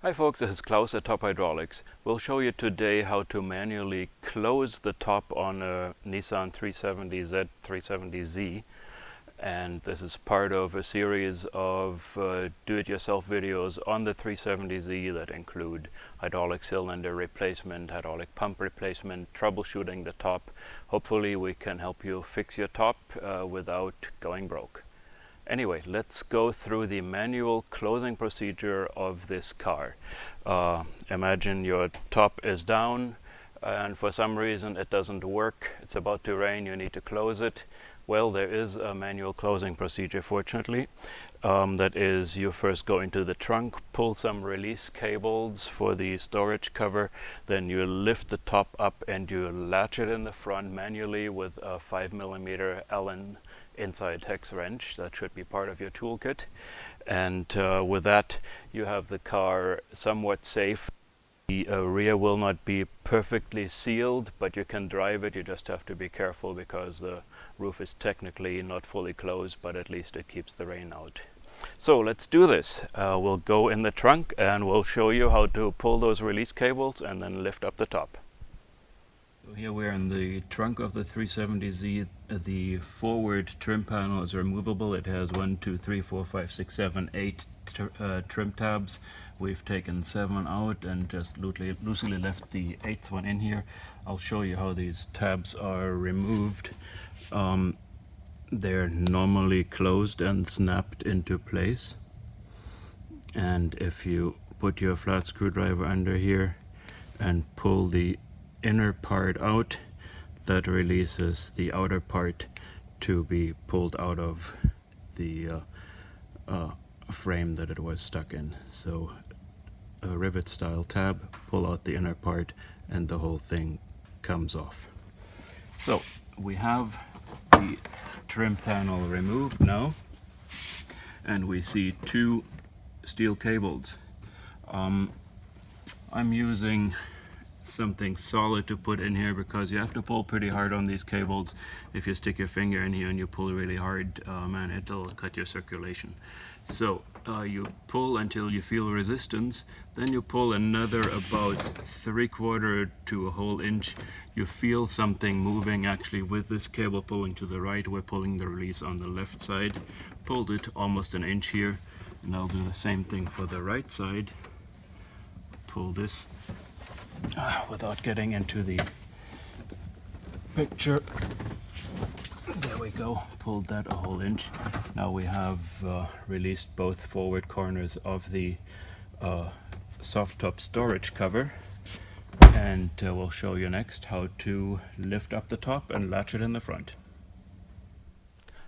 Hi folks, this is Klaus at Top Hydraulics. We'll show you today how to manually close the top on a Nissan 370Z, 370Z. And this is part of a series of do-it-yourself videos on the 370Z that include hydraulic cylinder replacement, hydraulic pump replacement, troubleshooting the top. Hopefully we can help you fix your top without going broke. Anyway, let's go through the manual closing procedure of this car. Imagine your top is down and for some reason it doesn't work. It's about to rain, you need to close it. Well, there is a manual closing procedure, fortunately. That is, you first go into the trunk, pull some release cables for the storage cover, then you lift the top up and you latch it in the front manually with a 5mm Allen inside hex wrench. That should be part of your toolkit. And with that, you have the car somewhat safe. The rear will not be perfectly sealed, but you can drive it. You just have to be careful because the roof is technically not fully closed, but at least it keeps the rain out. So let's do this. We'll go in the trunk and we'll show you how to pull those release cables and then lift up the top. So here we're in the trunk of the 370Z. The forward trim panel is removable. It has 1, 2, 3, 4, 5, 6, 7, 8 trim tabs. We've taken 7 out and just loosely left the 8th one in here. I'll show you how these tabs are removed. They're normally closed and snapped into place. And if you put your flat screwdriver under here and pull the inner part out, that releases the outer part to be pulled out of the frame that it was stuck in. So a rivet style tab, pull out the inner part and the whole thing comes off. So we have the trim panel removed now and we see 2 steel cables. I'm using something solid to put in here because you have to pull pretty hard on these cables. If you stick your finger in here and you pull really hard, man, it'll cut your circulation. So you pull until you feel resistance, then you pull another about 3/4 to a whole inch. You feel something moving actually with this cable pulling to the right. We're pulling the release on the left side. Pulled it almost an inch here, and I'll do the same thing for the right side. Pull this without getting into the picture. There we go, pulled that a whole inch. Now we have released both forward corners of the soft top storage cover, and we'll show you next how to lift up the top and latch it in the front.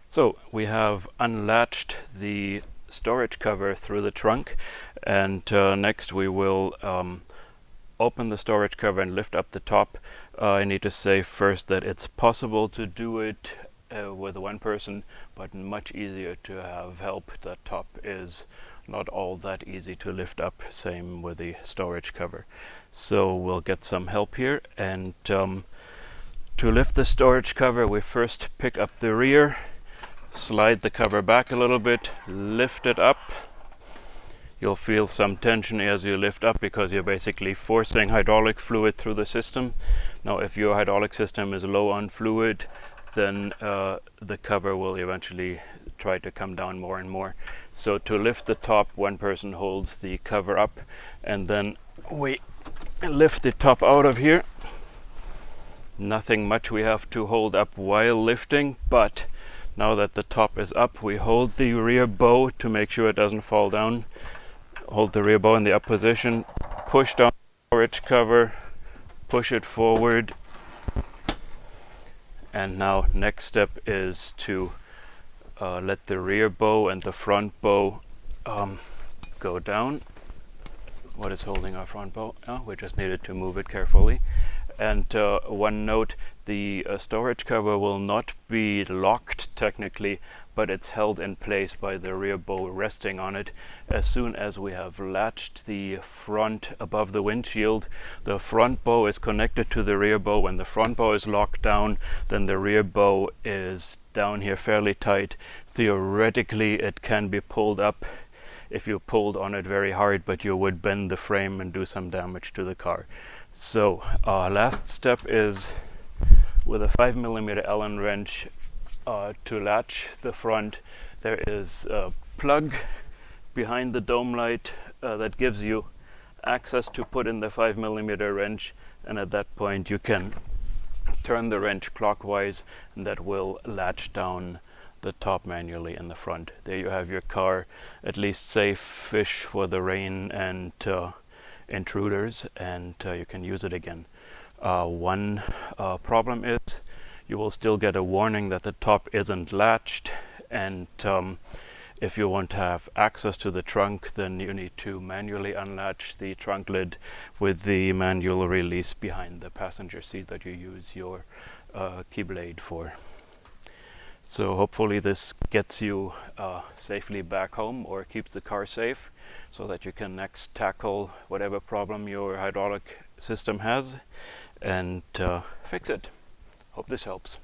So we have unlatched the storage cover through the trunk, and next we will open the storage cover and lift up the top. I need to say first that it's possible to do it with one person, but much easier to have help. The top is not all that easy to lift up, same with the storage cover. So we'll get some help here, and to lift the storage cover we first pick up the rear, slide the cover back a little bit, lift it up. You'll feel some tension as you lift up because you're basically forcing hydraulic fluid through the system. Now if your hydraulic system is low on fluid, then the cover will eventually try to come down more and more. So to lift the top, one person holds the cover up and then we lift the top out of here. Nothing much we have to hold up while lifting, but now that the top is up, we hold the rear bow to make sure it doesn't fall down. Hold the rear bow in the up position, push down the storage cover, push it forward, and now next step is to let the rear bow and the front bow go down. What is holding our front bow? Oh, we just needed to move it carefully. And one note, the storage cover will not be locked technically, but it's held in place by the rear bow resting on it. As soon as we have latched the front above the windshield, the front bow is connected to the rear bow. When the front bow is locked down, then the rear bow is down here fairly tight. Theoretically, it can be pulled up if you pulled on it very hard, but you would bend the frame and do some damage to the car. So last step is with a 5mm Allen wrench to latch the front. There is a plug behind the dome light that gives you access to put in the 5mm wrench, and at that point you can turn the wrench clockwise and that will latch down the top manually in the front. There you have your car at least safe-ish for the rain and intruders, and you can use it again. One problem is you will still get a warning that the top isn't latched, and if you want to have access to the trunk, then you need to manually unlatch the trunk lid with the manual release behind the passenger seat that you use your key blade for. So hopefully this gets you safely back home, or keeps the car safe, so that you can next tackle whatever problem your hydraulic system has and fix it. Hope this helps.